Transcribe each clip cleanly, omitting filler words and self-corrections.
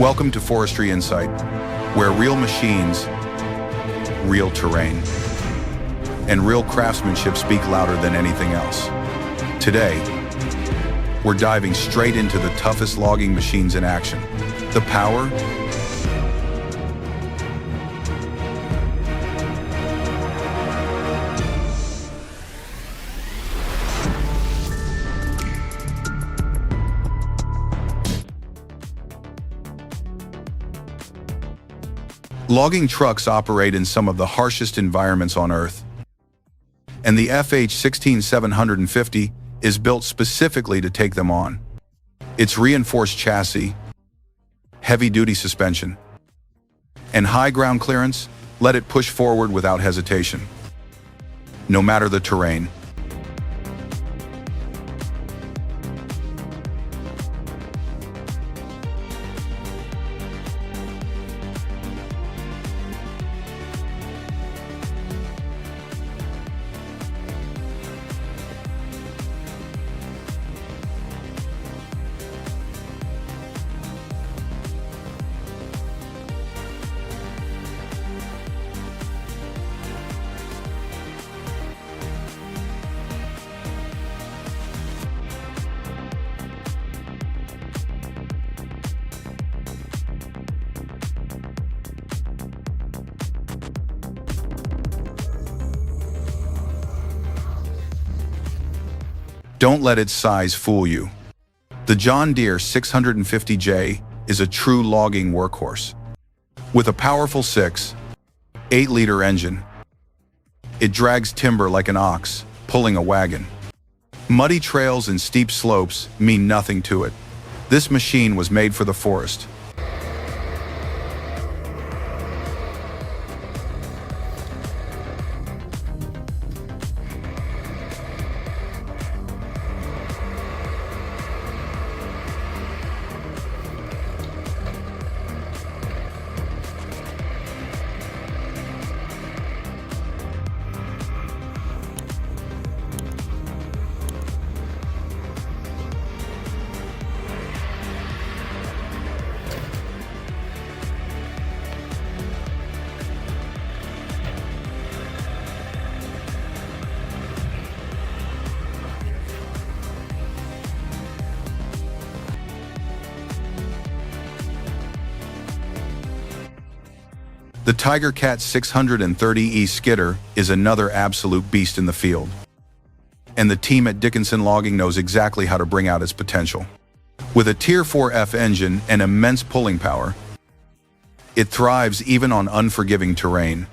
Welcome to Forestry Insight, where real machines, real terrain, and real craftsmanship speak louder than anything else. Today, we're diving straight into the toughest logging machines in action. The power, logging trucks operate in some of the harshest environments on Earth, and the FH16750 is built specifically to take them on. Its reinforced chassis, heavy-duty suspension, and high ground clearance let it push forward without hesitation, no matter the terrain. Don't let its size fool you. The John Deere 650J is a true logging workhorse. With a powerful 8-liter engine, it drags timber like an ox, pulling a wagon. Muddy trails and steep slopes mean nothing to it. This machine was made for the forest. The Tiger Cat 630E skidder is another absolute beast in the field. And the team at Dickinson Logging knows exactly how to bring out its potential. With a Tier 4F engine and immense pulling power, it thrives even on unforgiving terrain.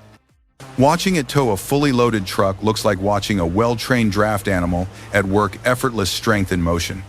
Watching it tow a fully loaded truck looks like watching a well-trained draft animal at work, effortless strength in motion.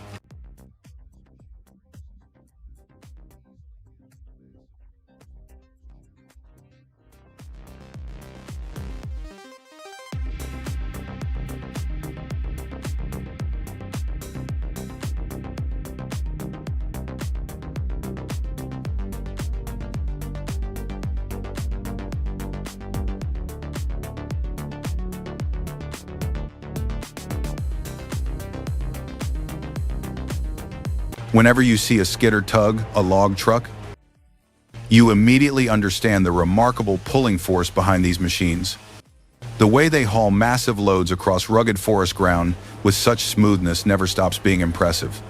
Whenever you see a skidder tug a log truck, you immediately understand the remarkable pulling force behind these machines. The way they haul massive loads across rugged forest ground with such smoothness never stops being impressive.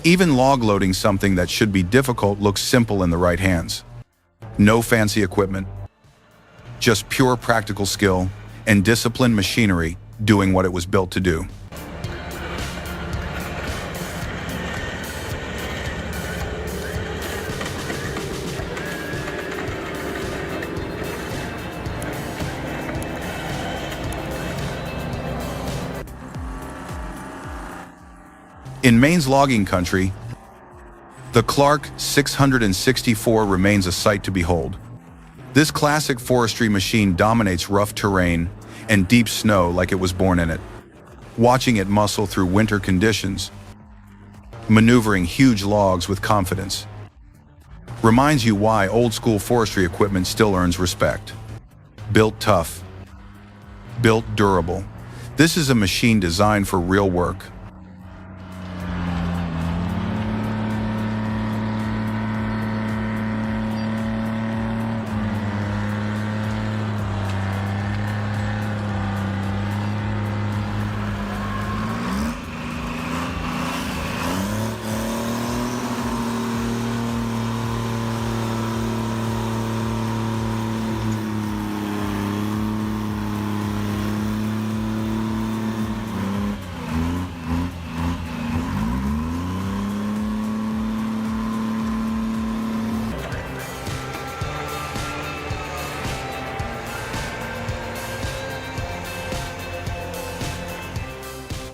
Even log loading something that should be difficult looks simple in the right hands. No fancy equipment, just pure practical skill and disciplined machinery doing what it was built to do. In Maine's logging country, the Clark 664 remains a sight to behold. This classic forestry machine dominates rough terrain and deep snow like it was born in it. Watching it muscle through winter conditions, maneuvering huge logs with confidence, reminds you why old-school forestry equipment still earns respect. Built tough, built durable. This is a machine designed for real work.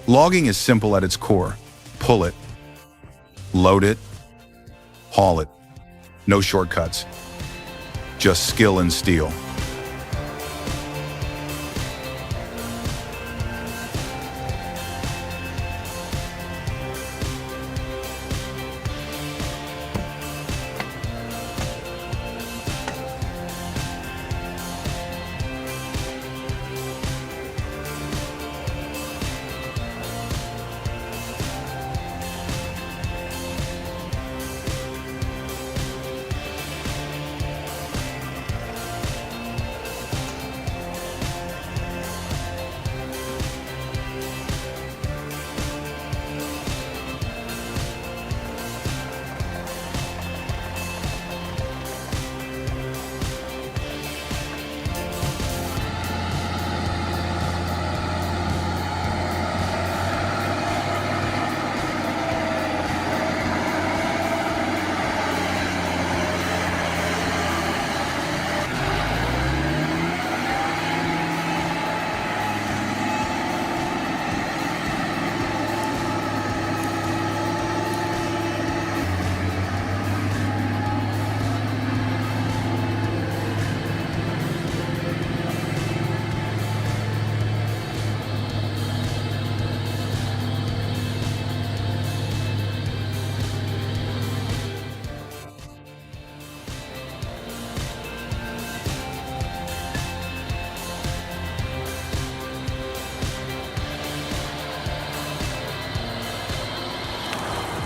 Logging is simple at its core. Pull it, load it, haul it. No shortcuts. Just skill and steel.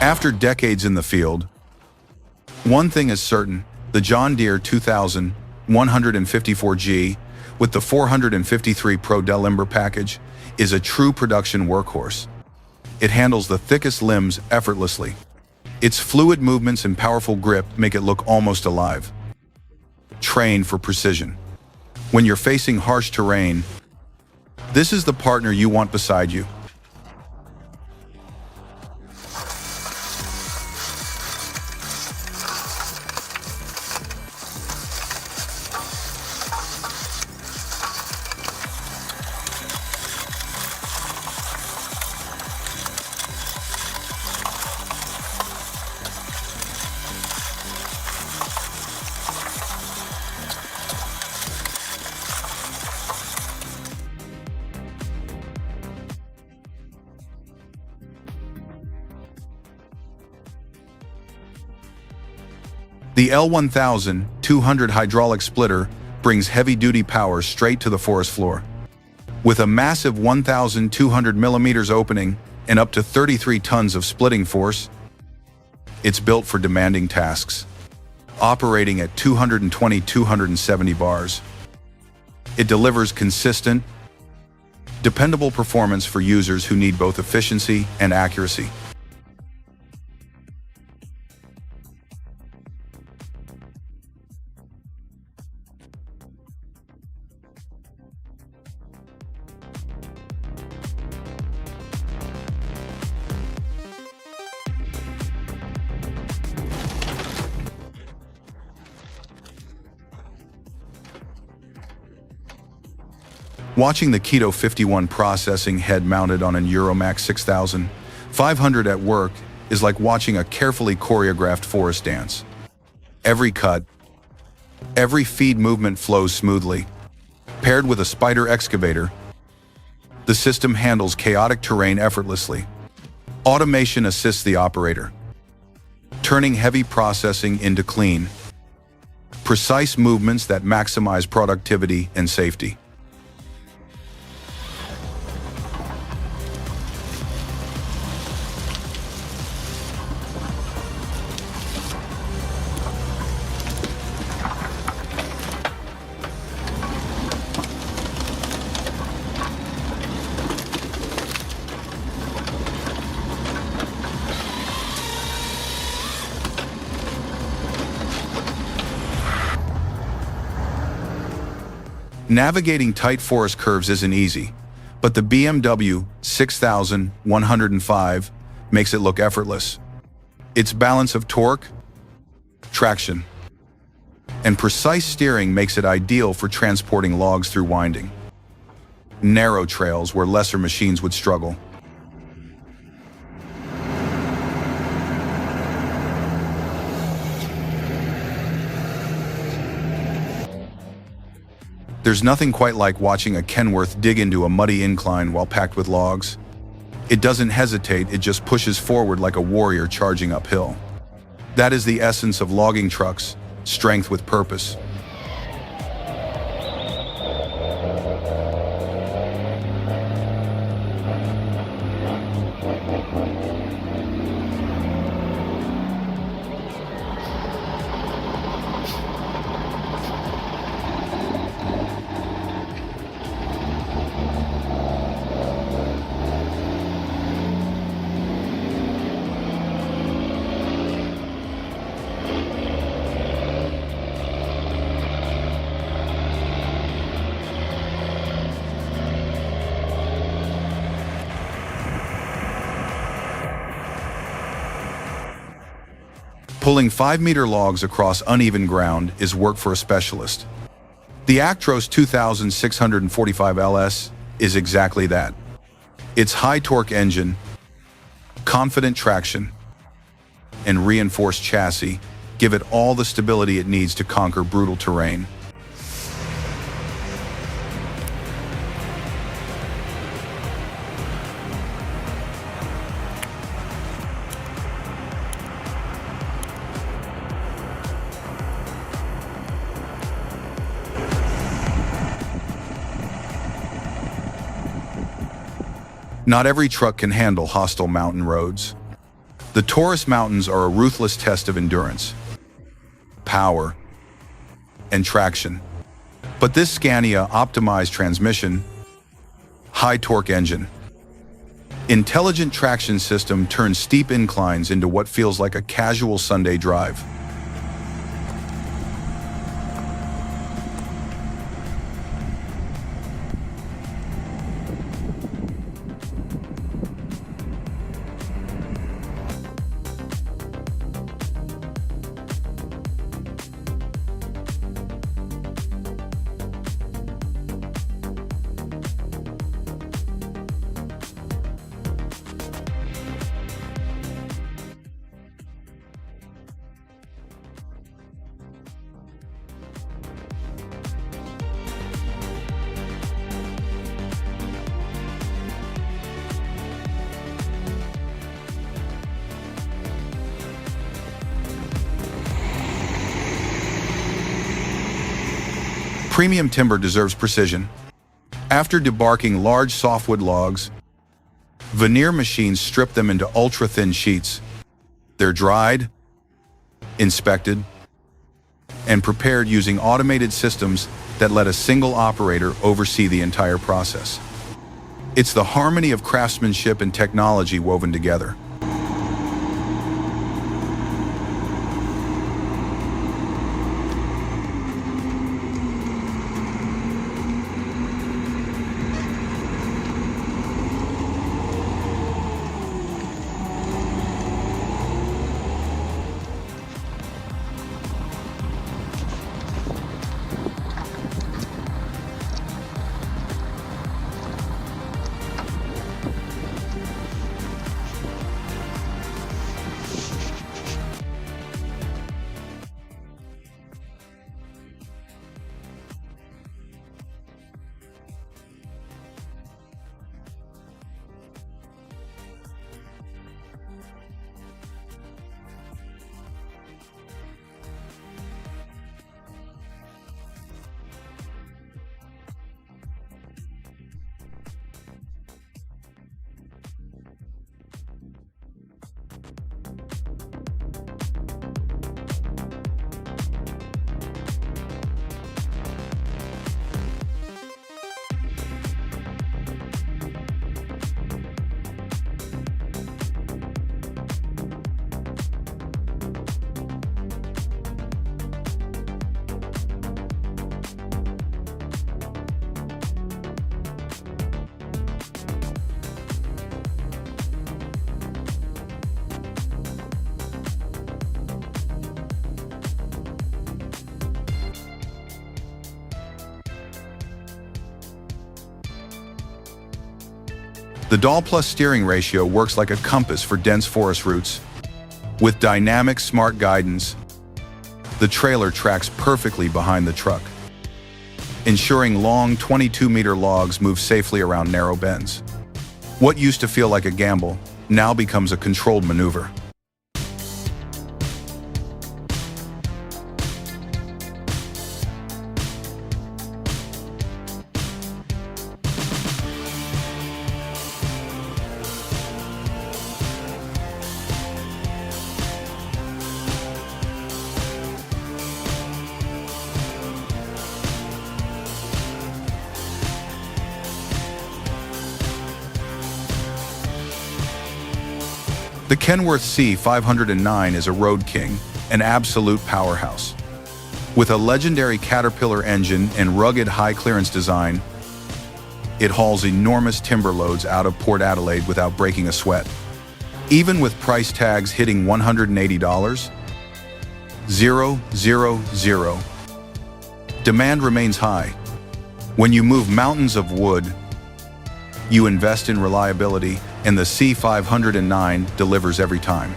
After decades in the field, one thing is certain: the John Deere 2154G with the 453 Pro Delimber package is a true production workhorse. It handles the thickest limbs effortlessly. Its fluid movements and powerful grip make it look almost alive. Trained for precision. When you're facing harsh terrain, this is the partner you want beside you. The L1200 hydraulic splitter brings heavy-duty power straight to the forest floor. With a massive 1,200 millimeters opening and up to 33 tons of splitting force, it's built for demanding tasks. Operating at 220-270 bars, it delivers consistent, dependable performance for users who need both efficiency and accuracy. Watching the Keto 51 processing head mounted on an Euromax 6000 500 at work is like watching a carefully choreographed forest dance. Every cut, every feed movement flows smoothly. Paired with a spider excavator, the system handles chaotic terrain effortlessly. Automation assists the operator, turning heavy processing into clean, precise movements that maximize productivity and safety. Navigating tight forest curves isn't easy, but the BMW 6105 makes it look effortless. Its balance of torque, traction, and precise steering makes it ideal for transporting logs through winding, narrow trails where lesser machines would struggle. There's nothing quite like watching a Kenworth dig into a muddy incline while packed with logs. It doesn't hesitate, it just pushes forward like a warrior charging uphill. That is the essence of logging trucks, strength with purpose. Pulling 5-meter logs across uneven ground is work for a specialist. The Actros 2645 LS is exactly that. Its high-torque engine, confident traction, and reinforced chassis give it all the stability it needs to conquer brutal terrain. Not every truck can handle hostile mountain roads. The Taurus Mountains are a ruthless test of endurance, power, and traction. But this Scania optimized transmission, high-torque engine, intelligent traction system turns steep inclines into what feels like a casual Sunday drive. Premium timber deserves precision. After debarking large softwood logs, veneer machines strip them into ultra-thin sheets. They're dried, inspected, and prepared using automated systems that let a single operator oversee the entire process. It's the harmony of craftsmanship and technology woven together. The Dal Plus steering ratio works like a compass for dense forest routes. With dynamic, smart guidance, the trailer tracks perfectly behind the truck, ensuring long 22-meter logs move safely around narrow bends. What used to feel like a gamble now becomes a controlled maneuver. The Kenworth C509 is a road king, an absolute powerhouse. With a legendary Caterpillar engine and rugged high-clearance design, it hauls enormous timber loads out of Port Adelaide without breaking a sweat. Even with price tags hitting $180, demand remains high. When you move mountains of wood, you invest in reliability, and the C509 delivers every time.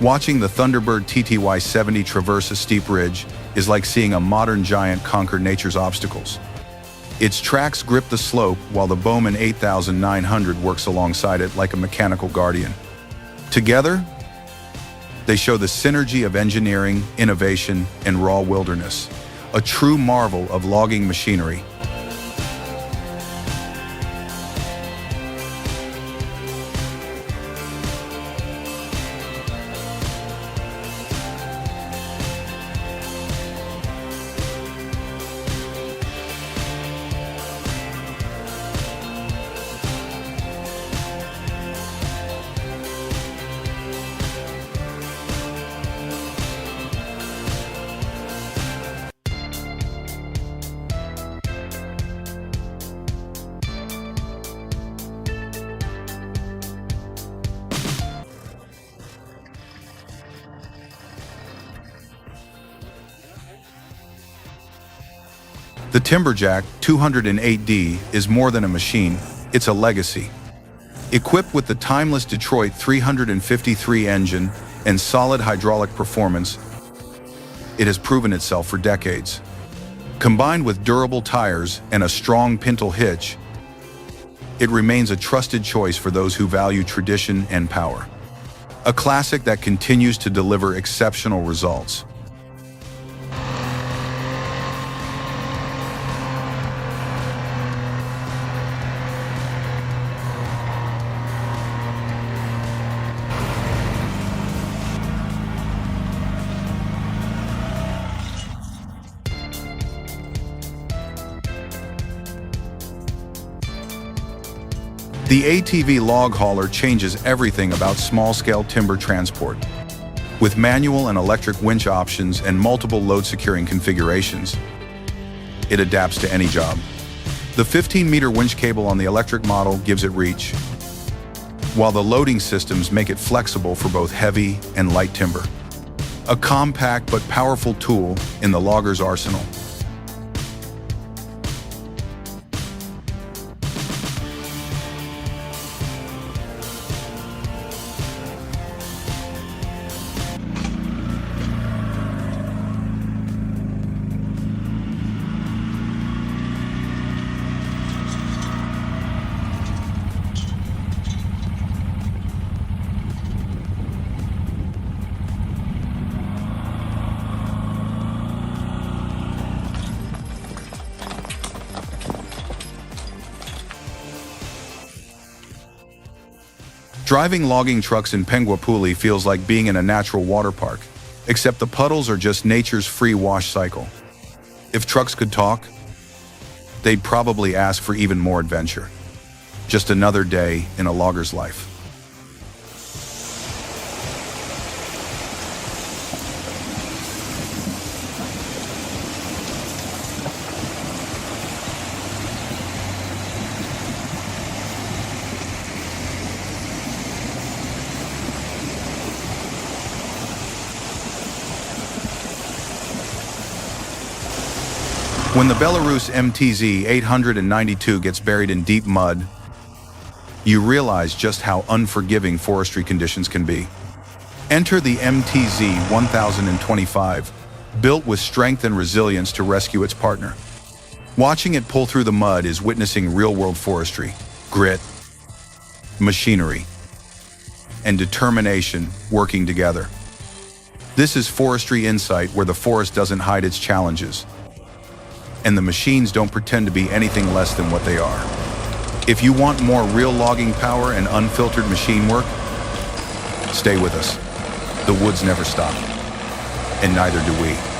Watching the Thunderbird TTY-70 traverse a steep ridge is like seeing a modern giant conquer nature's obstacles. Its tracks grip the slope while the Bowman 8900 works alongside it like a mechanical guardian. Together, they show the synergy of engineering, innovation, and raw wilderness, a true marvel of logging machinery. The Timberjack 208D is more than a machine, it's a legacy. Equipped with the timeless Detroit 353 engine and solid hydraulic performance, it has proven itself for decades. Combined with durable tires and a strong pintle hitch, it remains a trusted choice for those who value tradition and power. A classic that continues to deliver exceptional results. The ATV log hauler changes everything about small-scale timber transport. With manual and electric winch options and multiple load-securing configurations, it adapts to any job. The 15-meter winch cable on the electric model gives it reach, while the loading systems make it flexible for both heavy and light timber. A compact but powerful tool in the logger's arsenal. Driving logging trucks in Penguapuli feels like being in a natural water park, except the puddles are just nature's free wash cycle. If trucks could talk, they'd probably ask for even more adventure. Just another day in a logger's life. When the Belarus MTZ 892 gets buried in deep mud, you realize just how unforgiving forestry conditions can be. Enter the MTZ 1025, built with strength and resilience to rescue its partner. Watching it pull through the mud is witnessing real-world forestry, grit, machinery, and determination working together. This is Forestry Insight, where the forest doesn't hide its challenges, and the machines don't pretend to be anything less than what they are. If you want more real logging power and unfiltered machine work, stay with us. The woods never stop, and neither do we.